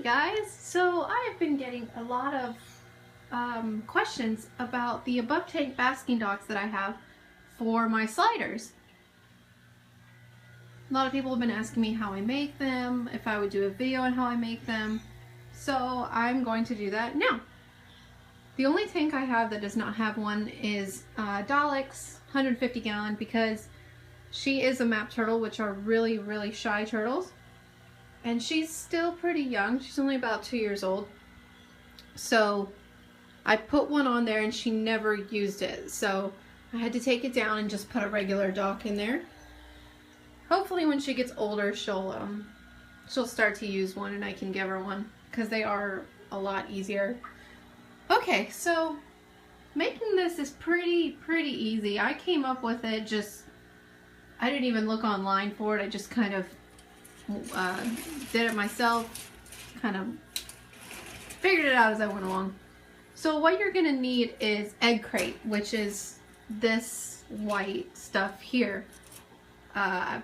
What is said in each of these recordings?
guys, so I've been getting a lot of questions about the above tank basking docks that I have for my sliders. A lot of people have been asking me how I make them, if I would do a video on how I make them, so I'm going to do that now. The only tank I have that does not have one is Dalek's 150 gallon, because she is a map turtle, which are really, really shy turtles. And she's still pretty young. She's only about 2 years old. So I put one on there and she never used it. So I had to take it down and just put a regular dock in there. Hopefully when she gets older, she'll start to use one and I can give her one, because they are a lot easier. Okay, so making this is pretty easy. I came up with it I didn't even look online for it. I just kind of did it myself, kind of figured it out as I went along. So what you're gonna need is egg crate, which is this white stuff here.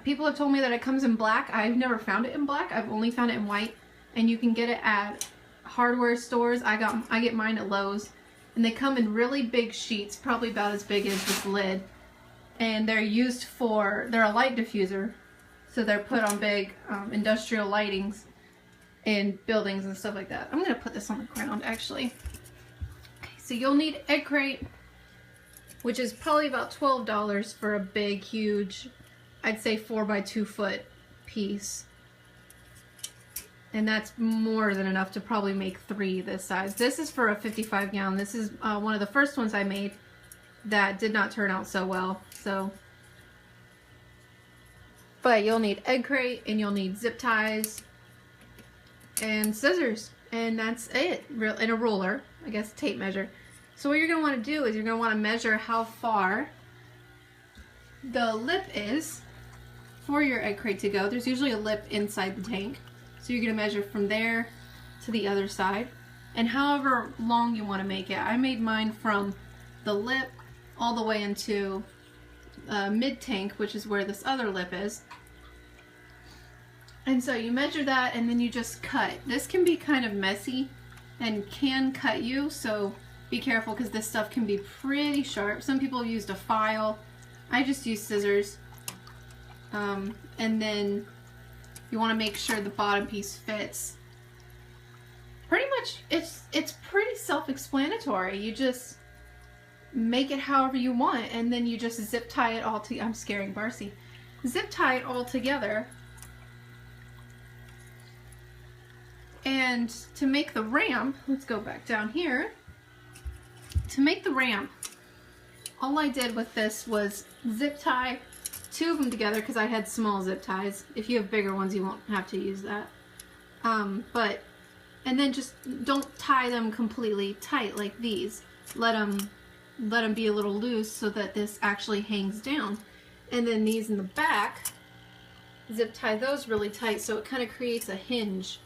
People have told me that it comes in black. I've never found it in black. I've only found it in white, and you can get it at hardware stores. I get mine at Lowe's, and they come in really big sheets, probably about as big as this lid, and they're a light diffuser. So they're put on big industrial lightings in buildings and stuff like that. I'm going to put this on the ground actually. Okay, so you'll need egg crate, which is probably about $12 for a big, huge, I'd say 4 by 2 foot piece. And that's more than enough to probably make 3 this size. This is for a 55 gallon. This is one of the first ones I made that did not turn out so well. But you'll need egg crate, and you'll need zip ties and scissors, and that's it. And a ruler, I guess, tape measure. So what you're going to want to do is you're going to want to measure how far the lip is for your egg crate to go. There's usually a lip inside the tank, so you're going to measure from there to the other side, and however long you want to make it. I made mine from the lip all the way into mid tank, which is where this other lip is. And so you measure that, and then you just cut. This can be kind of messy and can cut you, so be careful, because this stuff can be pretty sharp. Some people have used a file. I just use scissors. And then you want to make sure the bottom piece fits. Pretty much, it's pretty self-explanatory. You just make it however you want, and then you just zip tie it all together. I'm scaring Barcy. Zip tie it all together. And to make the ramp, let's go back down here. To make the ramp, all I did with this was zip tie 2 of them together, because I had small zip ties. If you have bigger ones, you won't have to use that. And then just don't tie them completely tight like these. Let them be a little loose so that this actually hangs down. And then these in the back, zip tie those really tight so it kind of creates a hinge.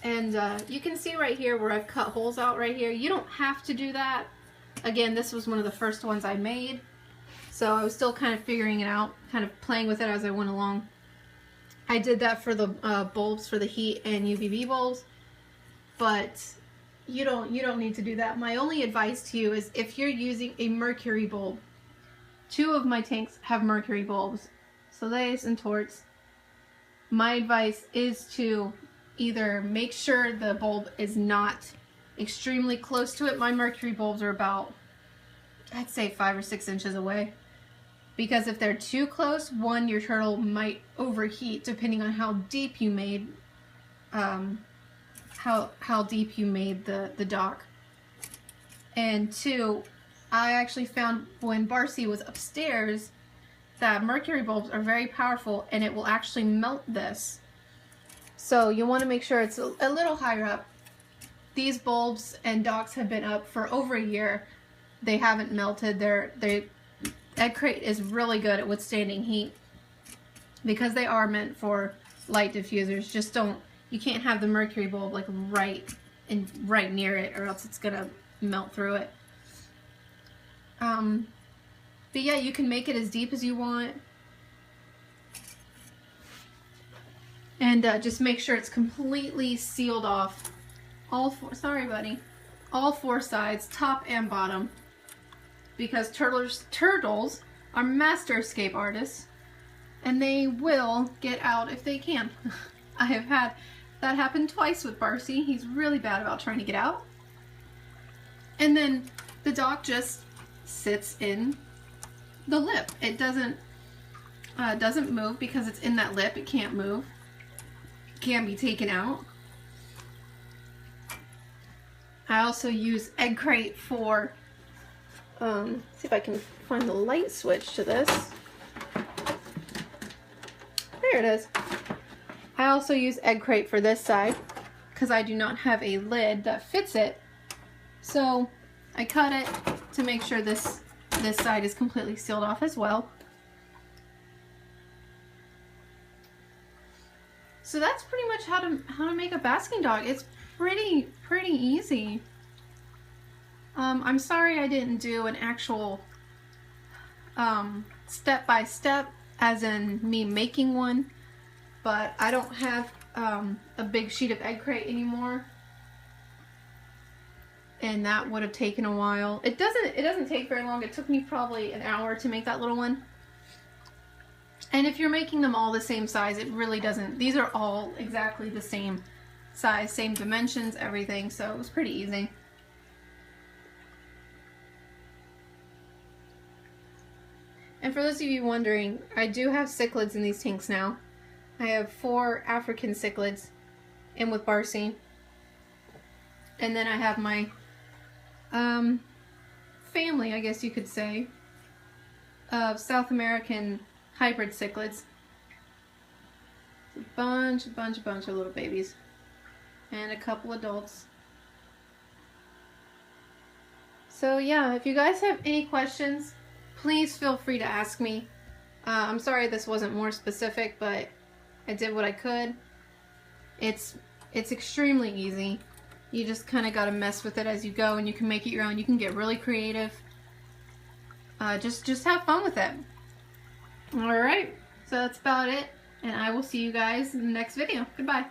And you can see right here where I've cut holes out right here. You don't have to do that. Again, this was one of the first ones I made, so I was still kind of figuring it out, kind of playing with it as I went along. I did that for the bulbs for the heat and UVB bulbs, but you don't need to do that. My only advice to you is if you're using a mercury bulb. 2 of my tanks have mercury bulbs, Soleils and Torts. My advice is to either make sure the bulb is not extremely close to it. My mercury bulbs are about, I'd say 5 or 6 inches away. Because if they're too close, one, your turtle might overheat depending on how deep you made how deep you made the dock. And 2, I actually found when Barcy was upstairs that mercury bulbs are very powerful, and it will actually melt this. So you want to make sure it's a little higher up. These bulbs and docks have been up for over a year. They haven't melted. Egg crate is really good at withstanding heat, because they are meant for light diffusers. Just you can't have the mercury bulb like right near it, or else it's gonna melt through it. But yeah, you can make it as deep as you want. And just make sure it's completely sealed off. All four, sorry buddy, all four sides, top and bottom. Because turtles are master escape artists, and they will get out if they can. I have had that happen twice with Barcy. He's really bad about trying to get out. And then the dock just sits in the lip. It doesn't move because it's in that lip. It can't move. It can be taken out. I also use egg crate for, see if I can find the light switch to this. There it is. I also use egg crate for this side because I do not have a lid that fits it. So I cut it to make sure this side is completely sealed off as well. So that's pretty much how to make a basking dog. It's pretty easy. I'm sorry I didn't do an actual step-by-step, as in me making one, but I don't have a big sheet of egg crate anymore, and that would have taken a while. It doesn't take very long. It took me probably an hour to make that little one. And if you're making them all the same size, it really doesn't. These are all exactly the same size, same dimensions, everything, so it was pretty easy. And for those of you wondering, I do have cichlids in these tanks now. I have 4 African cichlids in with Barcy. And then I have my family, I guess you could say, of South American hybrid cichlids. A bunch of little babies. And a couple adults. So yeah, if you guys have any questions, please feel free to ask me. I'm sorry this wasn't more specific, but I did what I could. It's extremely easy. You just kind of got to mess with it as you go, and you can make it your own. You can get really creative. Just have fun with it. Alright, so that's about it, and I will see you guys in the next video. Goodbye.